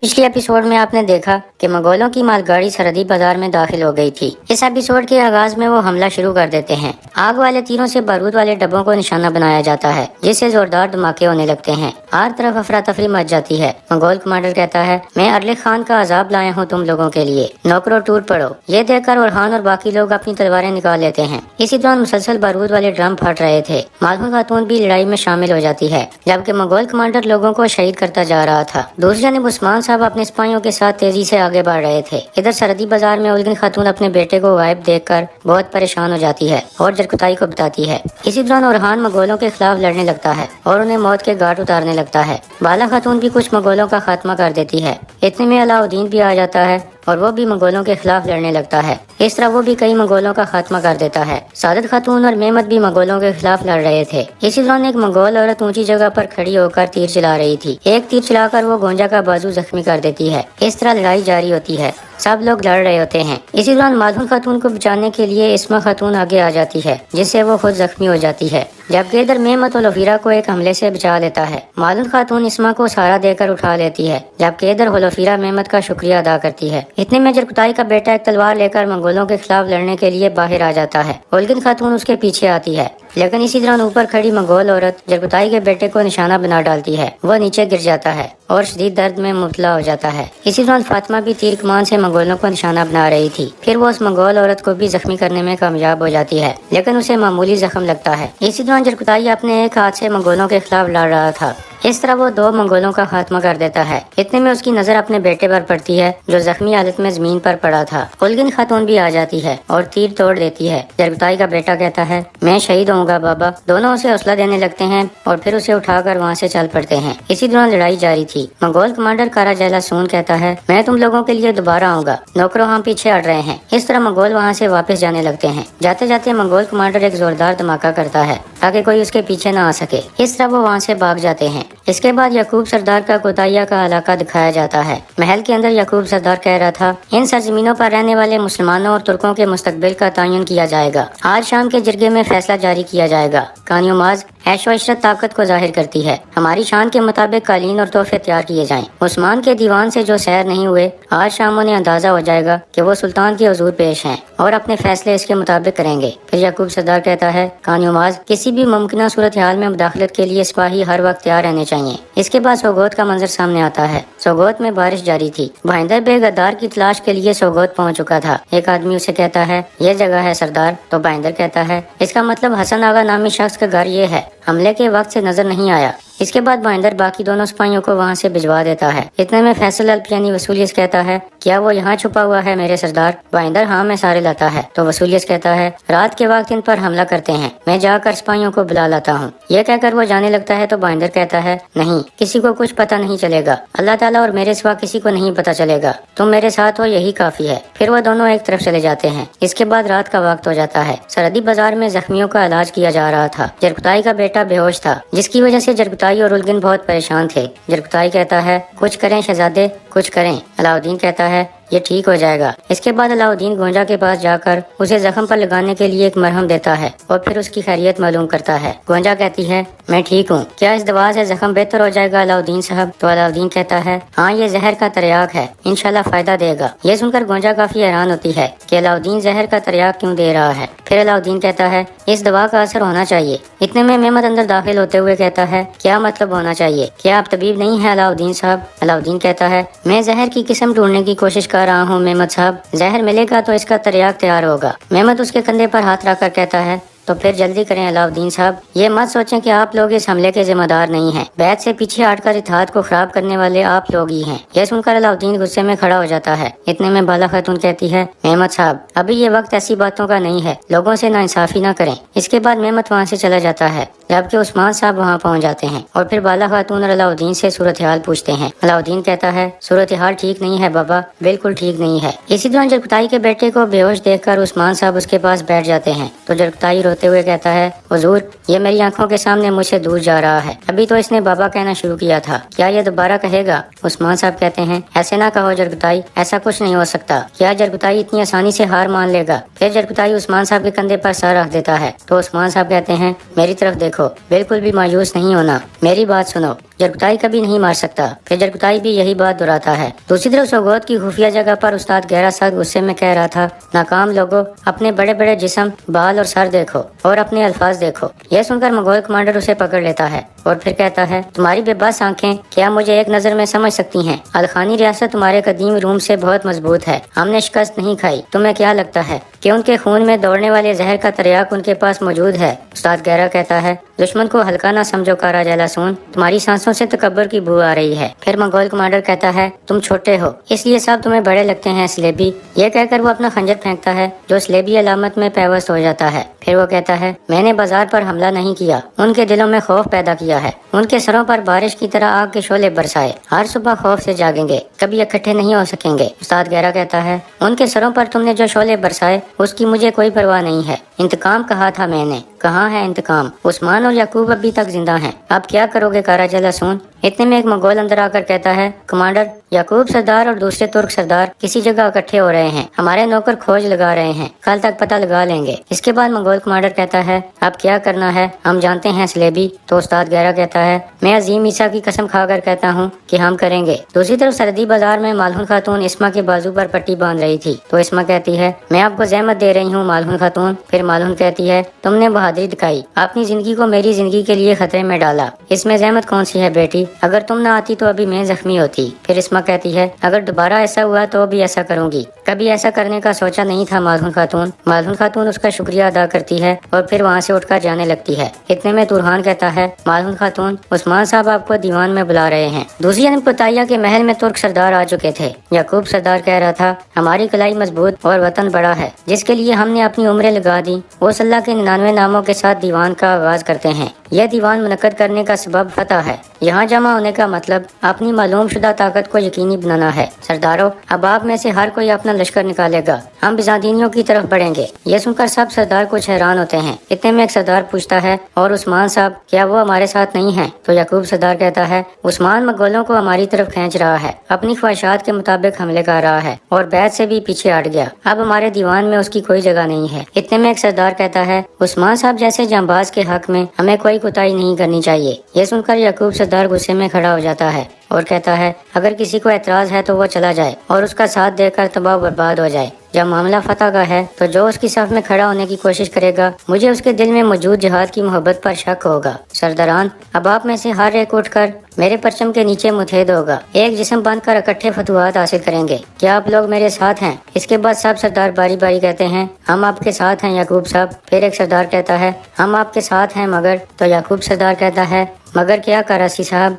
पिछले एपिसोड में आपने देखा कि मंगोलों की मालगाड़ी सरहदी बाजार में दाखिल हो गई थी। इस एपिसोड के आगाज में वो हमला शुरू कर देते हैं। आग वाले तीरों से बारूद वाले डब्बों को निशाना बनाया जाता है, जिससे जोरदार धमाके होने लगते हैं। हर तरफ अफरा तफरी मच जाती है। मंगोल कमांडर कहता है, मैं अरले खान का अजाब लाया हूँ तुम लोगों के लिए, नौकरों टूट पड़ो। ये देखकर ओरहान और बाकी लोग अपनी तलवारें निकाल लेते हैं। इसी दौरान मुसलसल बारूद वाले ड्रम फट रहे थे। मालूम खातून भी लड़ाई में शामिल हो जाती है, जबकि मंगोल कमांडर लोगों को शहीद करता जा रहा था। दूसरी जानब उस्मान साहब अपने सिपाहियों के साथ तेजी से आगे बढ़ रहे थे। इधर सरहदी बाजार में उलगिन खातून अपने बेटे को गायब देखकर बहुत परेशान हो जाती है और जरकुताई को बताती है। इसी दौरान ओरहान मंगोलों के खिलाफ लड़ने लगता है और उन्हें मौत के घाट उतारने लगता है। बाला खातून भी कुछ मंगोलों का खात्मा कर देती है। इतने में अलाउद्दीन भी आ जाता है और वो भी मंगोलों के खिलाफ लड़ने लगता है। इस तरह वो भी कई मंगोलों का खात्मा कर देता है। सादत खातून और मेमत भी मंगोलों के खिलाफ लड़ रहे थे। इसी दौरान एक मंगोल औरत ऊंची जगह पर खड़ी होकर तीर चला रही थी। एक तीर चलाकर वो गोंजा का बाजू जख्मी कर देती है। इस तरह लड़ाई जारी होती है। सब लोग लड़ रहे होते हैं। इसी दौरान माधुन खातून को बचाने के लिए इस्मा खातून आगे आ जाती है, जिससे वो खुद जख्मी हो जाती है। जबकि इधर मेमत और होलोफीरा को एक हमले से बचा लेता है। मालून खातून इस्मा को सहारा देकर उठा लेती है, जबकि इधर होलोफीरा मेमत का शुक्रिया अदा करती है। इतने में जरकुताई का बेटा एक तलवार लेकर मंगोलों के खिलाफ लड़ने के लिए बाहर आ जाता है। उलगिन खातून उसके पीछे आती है, लेकिन इसी दौरान ऊपर खड़ी मंगोल औरत जरकुताई के बेटे को निशाना बना डालती है। वो नीचे गिर जाता है और शदीद दर्द में मुबतला हो जाता है। इसी दौरान फातिमा भी तीर कमान से मंगोलों को निशाना बना रही थी। फिर वो उस मंगोल औरत को भी जख्मी करने में कामयाब हो जाती है, लेकिन उसे मामूली जख्म लगता है। इसी दौरान जरकुताई अपने एक हाथ से मंगोलों के खिलाफ लड़ रहा था। इस तरह वो 2 मंगोलों का खात्मा कर देता है। इतने में उसकी नजर अपने बेटे पर पड़ती है, जो जख्मी हालत में जमीन पर पड़ा था। उलगिन खातून भी आ जाती है और तीर तोड़ देती है। जरकुताई का बेटा कहता है, मैं शहीद होऊंगा बाबा। दोनों उसे हौसला देने लगते हैं और फिर उसे उठाकर वहाँ से चल पड़ते हैं। इसी दौरान लड़ाई जारी थी। मंगोल कमांडर कारा जैलासून कहता है, मैं तुम लोगों के लिए दोबारा आऊंगा। नौकरों हम पीछे हट रहे हैं। इस तरह मंगोल वहाँ से वापस जाने लगते हैं। जाते जाते मंगोल कमांडर एक जोरदार धमाका करता है ताकि कोई उसके पीछे न आ सके। इस तरह वो वहाँ से भाग जाते हैं। इसके बाद याकूब सरदार का कोताया का इलाका दिखाया जाता है। महल के अंदर याकूब सरदार कह रहा था, इन सरजमीनों पर रहने वाले मुसलमानों और तुर्कों के मुस्तकबिल का तयन किया जाएगा। आज शाम के जिरगे में फैसला जारी किया जाएगा। कानियोमाज ऐशो इशरत ताकत को जाहिर करती है। हमारी शान के मुताबिक कालीन और तोहफे तैयार किए जाएं। उस्मान के दीवान से जो सैर नहीं हुए, आज शाम उन्हें अंदाजा हो जाएगा कि वो सुल्तान के हुजूर पेश हैं और अपने फैसले इसके मुताबिक करेंगे। फिर याकूब सरदार कहता है, कानियोमाज किसी भी मुमकिन सूरत हाल में मुदाखलत के लिए सिपाही हर वक्त तैयार रहने चाहिए। इसके बाद सोगोत का मंजर सामने आता है। सोगोत में बारिश जारी थी। भाईंदर बेग गद्दार की तलाश के लिए सोगोत पहुंच चुका था। एक आदमी उसे कहता है, ये जगह है सरदार। तो भाईंदर कहता है, इसका मतलब हसन आगा नामी शख्स का घर ये है। हमले के वक्त से नजर नहीं आया। इसके बाद भाईंदर बाकी दोनों सिपाहियों को वहाँ से भिजवा देता है। इतने में फैसल अल्पियानी वसूलियस कहता है, क्या वो यहाँ छुपा हुआ है मेरे सरदार? भाईंदर हाँ में सारे लाता है। तो वसूलियस कहता है, रात के वक्त इन पर हमला करते हैं, मैं जाकर सिपाहियों को बुला लाता हूँ। ये कहकर वो जाने लगता है तो भाईंदर कहता है, नहीं, किसी को कुछ पता नहीं चलेगा। अल्लाह ताला और मेरे सिवा किसी को नहीं पता चलेगा। तुम मेरे साथ हो, यही काफी है। फिर वो दोनों एक तरफ चले जाते हैं। इसके बाद रात का वक्त हो जाता है। सरहदी बाजार में जख्मियों का इलाज किया जा रहा था। जरकुताई का बेटा बेहोश था, जिसकी वजह से जरकुताई और उलगिन बहुत परेशान थे। जरकुताई कहता है, कुछ करें शहजादे, कुछ करें। अलाउद्दीन कहता है, ये ठीक हो जाएगा। इसके बाद अलाउद्दीन गोंजा के पास जाकर उसे जख्म पर लगाने के लिए एक मरहम देता है और फिर उसकी खैरियत मालूम करता है। गोंजा कहती है, मैं ठीक हूँ, क्या इस दवा से जख्म बेहतर हो जाएगा अलाउद्दीन साहब? तो अलाउद्दीन कहता है, हाँ, ये जहर का तरियाक है, इंशाल्लाह फायदा देगा। ये सुनकर गोंजा काफी हैरान होती है कि अलाउद्दीन जहर का तरियाक क्यों दे रहा है। फिर अलाउद्दीन कहता है, इस दवा का असर होना चाहिए। इतने में मेमत अंदर दाखिल होते हुए कहता है, क्या मतलब होना चाहिए? क्या आप तबीब नहीं है अलाउद्दीन साहब? अलाउद्दीन कहता है, मैं जहर की किस्म ढूंढने की कोशिश कर रहा हूँ मेमत साहब। जहर मिलेगा तो इसका तरियाक तैयार होगा। मेमत उसके कंधे पर हाथ रखकर कहता है, तो फिर जल्दी करें अलाउद्दीन साहब। ये मत सोचें कि आप लोग इस हमले के जिम्मेदार नहीं हैं। बैत से पीछे हटकर इत्तेहाद को खराब करने वाले आप लोग ही हैं। यह सुनकर अलाउद्दीन गुस्से में खड़ा हो जाता है। इतने में बाला खातून कहती है, मेमत साहब, अभी ये वक्त ऐसी बातों का नहीं है, लोगों से नाइंसाफी न करें। इसके बाद मेमत वहाँ से चला जाता है, जबकि उस्मान साहब वहाँ पहुँच जाते हैं और फिर बाला खातून और अलाउद्दीन से सूरत हाल पूछते हैं। अलाउद्दीन कहता है, सूरत हाल ठीक नहीं है बाबा, बिल्कुल ठीक नहीं है। इसी दौरान जरकुताई के बेटे को बेहोश देखकर उस्मान साहब उसके पास बैठ जाते हैं। तो जरकुताई रोते हुए कहता है, हुजूर, ये मेरी आंखों के सामने मुझसे दूर जा रहा है। अभी तो इसने बाबा कहना शुरू किया था, क्या ये दोबारा कहेगा? उस्मान साहब कहते हैं, ऐसे ना कहो जरकुताई, ऐसा कुछ नहीं हो सकता। क्या जरकुताई इतनी आसानी से हार मान लेगा? फिर जरकुताई उस्मान साहब के कंधे पर सर रख देता है। तो उस्मान साहब कहते हैं, मेरी तरफ देखो, دیکھو, بالکل بھی مایوس نہیں ہونا. میری بات سنو, جرکتائی کبھی نہیں مار سکتا. پھر جرکتائی بھی یہی بات دہراتا ہے. دوسری طرف سوگوت کی خفیہ جگہ پر استاد گہرا سخت غصے میں کہہ رہا تھا, ناکام لوگوں, اپنے بڑے بڑے جسم, بال اور سر دیکھو اور اپنے الفاظ دیکھو. یہ سن کر منگول کمانڈر اسے پکڑ لیتا ہے اور پھر کہتا ہے, تمہاری بے بس آنکھیں کیا مجھے ایک نظر میں سمجھ سکتی ہیں؟ الخانی ریاست تمہارے قدیم روم سے بہت مضبوط ہے. ہم نے شکست نہیں کھائی. تمہیں کیا لگتا ہے کہ ان کے خون میں دوڑنے والے زہر کا تریاک ان کے پاس موجود ہے؟ استاد گہرا کہتا ہے, دشمن کو ہلکا نہ سمجھو کارا جلاسون, تمہاری سانسوں سے تکبر کی بو آ رہی ہے. پھر منگول کمانڈر کہتا ہے, تم چھوٹے ہو اس لیے سب تمہیں بڑے لگتے ہیں سلیبی. یہ کہہ کر وہ اپنا خنجر پھینکتا ہے جو سلیبی علامت میں پیوست ہو جاتا ہے. پھر وہ کہتا ہے, میں نے بازار پر حملہ نہیں کیا, ان کے دلوں میں خوف پیدا کیا ہے. ان کے سروں پر بارش کی طرح آگ کے شعلے برسائے, ہر صبح خوف سے جاگیں گے, کبھی اکٹھے نہیں ہو سکیں گے. استاد گہرا کہتا ہے, ان کے سروں پر تم نے جو شعلے برسائے اس کی مجھے کوئی پرواہ نہیں ہے. انتقام کہا تھا میں نے, کہاں ہے انتقام؟ عثمان اور یعقوب ابھی تک زندہ ہیں. اب کیا کرو گے کارا جلاسون؟ اتنے میں ایک منگول اندر آ کر کہتا ہے, کمانڈر, یعقوب سردار اور دوسرے ترک سردار کسی جگہ اکٹھے ہو رہے ہیں. ہمارے نوکر کھوج لگا رہے ہیں, کل تک پتہ لگا لیں گے. اس کے بعد منگول کمانڈر کہتا ہے, اب کیا کرنا ہے ہم جانتے ہیں سلیبی. تو استاد گہرا کہتا ہے, میں عظیم عیسیٰ کی قسم کھا کر کہتا ہوں کہ ہم کریں گے. دوسری طرف سرحدی بازار میں مالہون خاتون اسما کے بازو پر پٹی باندھ رہی تھی. تو اسما کہتی ہے, میں آپ کو زحمت دے رہی ہوں مالہون خاتون. پھر مالہون کہتی ہے, تم نے بہادری دکھائی, اپنی زندگی کو میری زندگی کے لیے خطرے میں ڈالا. اس میں زحمت کون سی ہے بیٹی؟ اگر تم نہ آتی تو ابھی میں زخمی ہوتی. پھر اسما کہتی ہے, اگر دوبارہ ایسا ہوا تو بھی ایسا کروں گی. کبھی ایسا کرنے کا سوچا نہیں تھا مالہون خاتون. مالہون خاتون اس کا شکریہ ادا کرتی ہے اور پھر وہاں سے اٹھ کر جانے لگتی ہے. اتنے میں تورحان کہتا ہے, مالہون خاتون, عثمان صاحب آپ کو دیوان میں بلا رہے ہیں. دوسری جانب کوتاہیا کے محل میں ترک سردار آ چکے تھے. یعقوب سردار کہہ رہا تھا, ہماری کلائی مضبوط اور وطن بڑا ہے جس کے لیے ہم نے اپنی عمریں لگا دی. اس اللہ کے 99 ناموں کے ساتھ دیوان کا آغاز کرتے ہیں. یہ دیوان منعقد کرنے کا سبب فتح ہے. یہاں جمع ہونے کا مطلب اپنی معلوم شدہ طاقت کو یقینی بنانا ہے. سرداروں, اب آپ میں سے ہر کوئی اپنا لشکر نکالے گا. ہم بیزانتینیوں کی طرف بڑھیں گے. یہ سن کر سب سردار کچھ حیران ہوتے ہیں. اتنے میں ایک سردار پوچھتا ہے, اور عثمان صاحب کیا وہ ہمارے ساتھ نہیں ہیں؟ تو یعقوب سردار کہتا ہے, عثمان مغولوں کو ہماری طرف کھینچ رہا ہے, اپنی خواہشات کے مطابق حملے کر رہا ہے اور بیعت سے بھی پیچھے ہٹ گیا. اب ہمارے دیوان میں اس کی کوئی جگہ نہیں ہے. اتنے میں ایک سردار کہتا ہے, عثمان صاحب جیسے جانباز کے حق میں ہمیں کوئی کوتاہی نہیں کرنی چاہیے. یہ سن کر یعقوب سردار غصے میں کھڑا ہو جاتا ہے اور کہتا ہے, اگر کسی کو اعتراض ہے تو وہ چلا جائے اور اس کا ساتھ دے کر تباہ و برباد ہو جائے. جب معاملہ فتح کا ہے تو جو اس کی صف میں کھڑا ہونے کی کوشش کرے گا, مجھے اس کے دل میں موجود جہاد کی محبت پر شک ہوگا. سرداران, اب آپ میں سے ہر ایک اٹھ کر میرے پرچم کے نیچے متحد ہوگا. ایک جسم بن کر اکٹھے فتوحات حاصل کریں گے. کیا آپ لوگ میرے ساتھ ہیں؟ اس کے بعد سب سردار باری باری کہتے ہیں, ہم آپ کے ساتھ ہیں یعقوب صاحب. پھر ایک سردار کہتا ہے, ہم آپ کے ساتھ ہیں مگر. تو یعقوب سردار کہتا ہے, مگر کیا کراسی صاحب؟